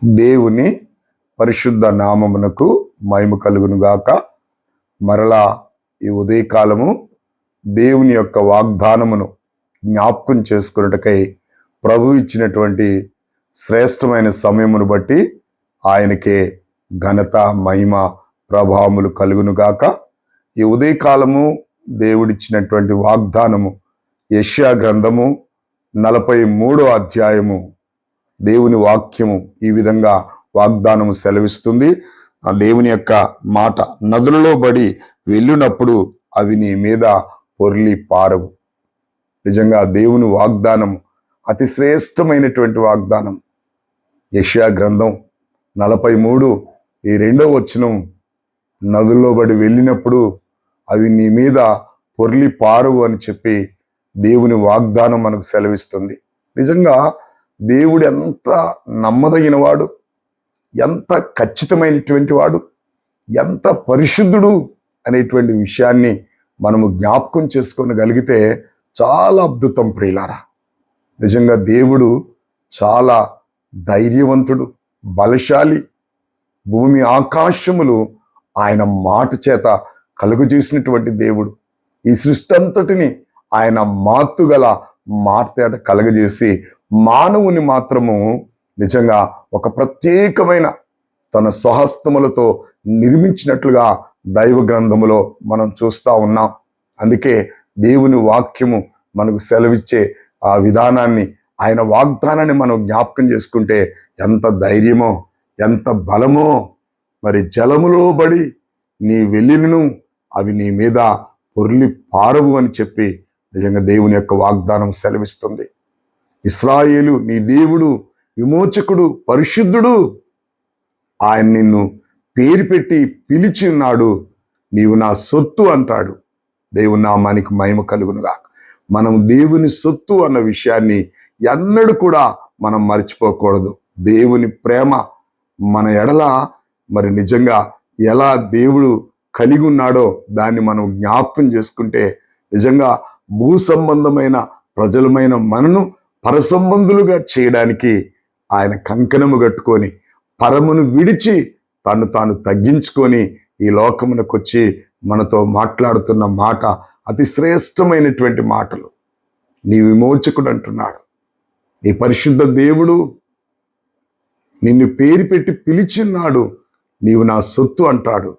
దేవుని పరిశుద్ధ నామమునకు మహిమ కలుగును గాక. మరలా ఈ ఉదయకాలము దేవుని యొక్క వాగ్దానమును జ్ఞాపకం చేసుకున్నటకై ప్రభు ఇచ్చినటువంటి శ్రేష్టమైన సమయమును బట్టి ఆయనకే ఘనత, మహిమ, ప్రభావములు కలుగును గాక. ఈ ఉదయకాలము దేవుడిచ్చినటువంటి వాగ్దానము యెషయా గ్రంథము 43వ అధ్యాయము. దేవుని వాక్యము ఈ విధంగా వాగ్దానము సెలవిస్తుంది. ఆ దేవుని యొక్క మాట, నదులలో బడి వెళ్ళినప్పుడు అవి నీ మీద పొర్లి పారవు. నిజంగా దేవుని వాగ్దానం అతి శ్రేష్టమైనటువంటి వాగ్దానం. యెషయా గ్రంథం 43 ఈ 2వ వచనం, నదుల్లో బడి వెళ్ళినప్పుడు అవి నీ మీద పొర్లి పారవు అని చెప్పి దేవుని వాగ్దానం మనకు సెలవిస్తుంది. నిజంగా దేవుడు ఎంత నమ్మదగిన వాడు, ఎంత ఖచ్చితమైనటువంటి వాడు, ఎంత పరిశుద్ధుడు అనేటువంటి విషయాన్ని మనము జ్ఞాపకం చేసుకోగలిగితే చాలా అద్భుతం ప్రియులారా. నిజంగా దేవుడు చాలా ధైర్యవంతుడు, బలశాలి. భూమి ఆకాశములు ఆయన మాట చేత కలుగజేసినటువంటి దేవుడు. ఈ సృష్టి అంతటిని ఆయన మాతుగల మాట చేత కలుగజేసి మానవుని మాత్రము నిజంగా ఒక ప్రత్యేకమైన తన స్వహస్తములతో నిర్మించినట్లుగా దైవ గ్రంథములో మనం చూస్తూ ఉన్నాం. అందుకే దేవుని వాక్యము మనకు సెలవిచ్చే ఆ విధానాన్ని, ఆయన వాగ్దానాన్ని మనం జ్ఞాపకం చేసుకుంటే ఎంత ధైర్యమో, ఎంత బలమో. మరి జలములో బడి నీ వెళ్ళినను అవి నీ మీద పొర్లి పారవు అని చెప్పి నిజంగా దేవుని యొక్క వాగ్దానం సెలవిస్తుంది. ఇశ్రాయేలు నీ దేవుడు, విమోచకుడు, పరిశుద్ధుడు. ఆయన నిన్ను పేరు పెట్టి పిలిచి ఉన్నాడు. నీవు నా సొత్తు అంటాడు. దేవుని నామానికి మహిమ కలుగునుగా. మనం దేవుని సొత్తు అన్న విషయాన్ని ఎన్నడూ కూడా మనం మర్చిపోకూడదు. దేవుని ప్రేమ మన ఎడల మరి నిజంగా ఎలా దేవుడు కలిగి ఉన్నాడో దాన్ని మనం జ్ఞాపకం చేసుకుంటే నిజంగా భూ సంబంధమైన ప్రజలమైన మనను పరసంబంధులుగా చేయడానికి ఆయన కంకణము కట్టుకొని పరమును విడిచి తాను తగ్గించుకొని ఈ లోకమునకు వచ్చి మనతో మాట్లాడుతున్న మాట అతి శ్రేష్టమైనటువంటి మాటలు. నీ విమోచకుడు అంటున్నాడు, నీ పరిశుద్ధ దేవుడు నిన్ను పేరు పెట్టి పిలిచిన్నాడు. నీవు నా సొత్తు అంటాడు.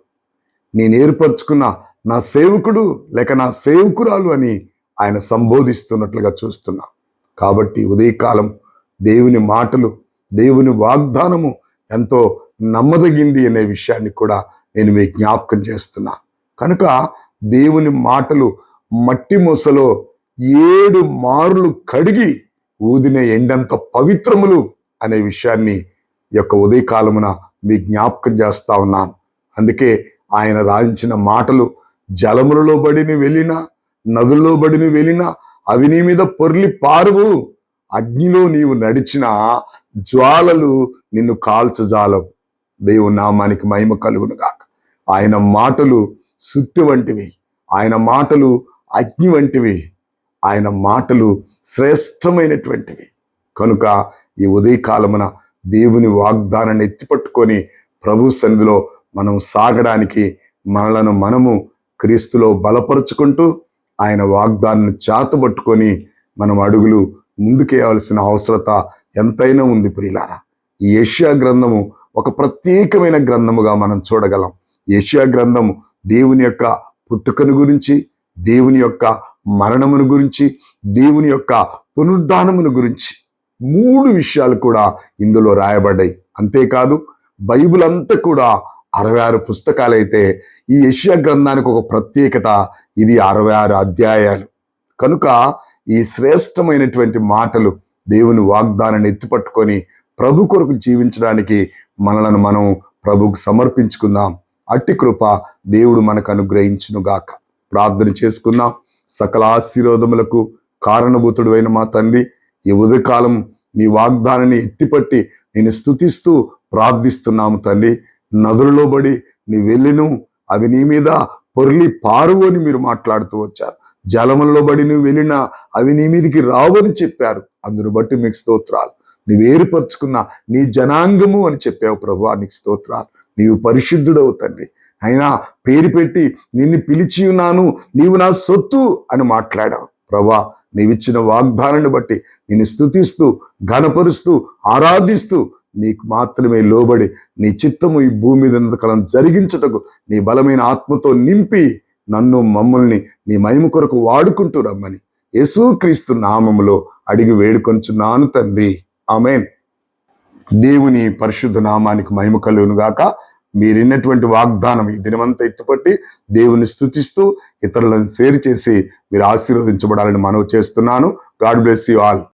నేను ఏర్పరచుకున్న నా సేవకుడు లేక నా సేవకురాలు అని ఆయన సంబోధిస్తున్నట్లుగా చూస్తున్నా. కాబట్టి ఉదయకాలం దేవుని మాటలు, దేవుని వాగ్దానము ఎంతో నమ్మదగింది అనే విషయాన్ని కూడా నేను మీకు జ్ఞాపకం చేస్తున్నా. కనుక దేవుని మాటలు మట్టి మొసలో 7 మార్లు కడిగి ఊదిన ఎండంత పవిత్రములు అనే విషయాన్ని యొక్క ఉదయకాలమున మీ జ్ఞాపకం చేస్తా ఉన్నాను. అందుకే ఆయన రాయించిన మాటలు, జలములలో బడిని వెళ్ళినా, నదుల్లో బడిని వెళ్ళినా అవి నీ మీద పొర్లి పారువు. అగ్నిలో నీవు నడిచిన జ్వాలలు నిన్ను కాల్చజాలవు. దేవుని నామానికి మహిమ కలుగును గాక. ఆయన మాటలు సుత్తి వంటివి, ఆయన మాటలు అగ్ని వంటివి, ఆయన మాటలు శ్రేష్టమైనటువంటివి. కనుక ఈ ఉదయకాలమున దేవుని వాగ్దానాన్ని ఎత్తిపట్టుకొని ప్రభు సన్నిధిలో మనం సాగడానికి మనలను మనము క్రీస్తులో బలపరుచుకుంటూ ఆయన వాగ్దానాన్ని చేతబట్టుకొని మనం అడుగులు ముందుకేయవలసిన అవసరత ఎంతైనా ఉంది ప్రియులారా. ఈ యెషయా గ్రంథము ఒక ప్రత్యేకమైన గ్రంథముగా మనం చూడగలం. యెషయా గ్రంథము దేవుని యొక్క పుట్టుకను గురించి, దేవుని యొక్క మరణమును గురించి, దేవుని యొక్క పునరుద్ధానమును గురించి 3 విషయాలు కూడా ఇందులో రాయబడ్డాయి. అంతేకాదు బైబిల్ అంతా కూడా 66 పుస్తకాలైతే ఈ యెషయా గ్రంథానికి ఒక ప్రత్యేకత, ఇది 66 అధ్యాయాలు. కనుక ఈ శ్రేష్టమైనటువంటి మాటలు, దేవుని వాగ్దానాన్ని ఎత్తిపట్టుకొని ప్రభు కొరకు జీవించడానికి మనలను మనం ప్రభుకు సమర్పించుకుందాం. అట్టి కృప దేవుడు మనకు అనుగ్రహించును గాక. ప్రార్థన చేసుకుందాం. సకల ఆశీర్వాదములకు కారణభూతుడు అయిన మా తండ్రి, ఈ ఉదయకాలం నీ వాగ్దానాన్ని ఎత్తిపట్టి నేను స్తుతిస్తూ ప్రార్థిస్తున్నాము తండ్రి. నదులలో బడి నీ వెళ్ళిను అవి నీ మీద పొర్లి పారువు అని మీరు మాట్లాడుతూ వచ్చారు. జలములలో బడి నువ్వు వెళ్ళినా అవి నీ మీదికి రావు అని చెప్పారు. అందును బట్టి మీకు స్తోత్రాలు. నీవు ఏర్పరచుకున్న నీ జనాంగము అని చెప్పావు ప్రభువా, నీకు స్తోత్రాలు. నీవు పరిశుద్ధుడవు తండ్రి. అయినా పేరు పెట్టి నిన్ను పిలిచి ఉన్నాను, నీవు నా సొత్తు అని మాట్లాడావు ప్రభువా. నీవిచ్చిన వాగ్దానాన్ని బట్టి నిన్ను స్తుతిస్తూ ఘనపరుస్తూ ఆరాధిస్తూ నీకు మాత్రమే లోబడి నీ చిత్తము ఈ భూమి మీద ఉన్నంతకాలం జరిగించుటకు నీ బలమైన ఆత్మతో నింపి నన్ను మమ్మల్ని నీ మహిమ కొరకు వాడుకుంటూ రమ్మని యేసుక్రీస్తు నామములో అడిగి వేడుకొంచున్నాను తండ్రి. ఆమేన్. దేవుని పరిశుద్ధ నామానికి మహిమ కలుగును గాక. మీరిన్నటువంటి వాగ్దానం ఈ దినమంతా ఎత్తుపట్టి దేవుని స్తుతిస్తూ ఇతరులను షేర్ చేసి మీరు ఆశీర్వదించబడాలని మనవి చేస్తున్నాను. God bless you all.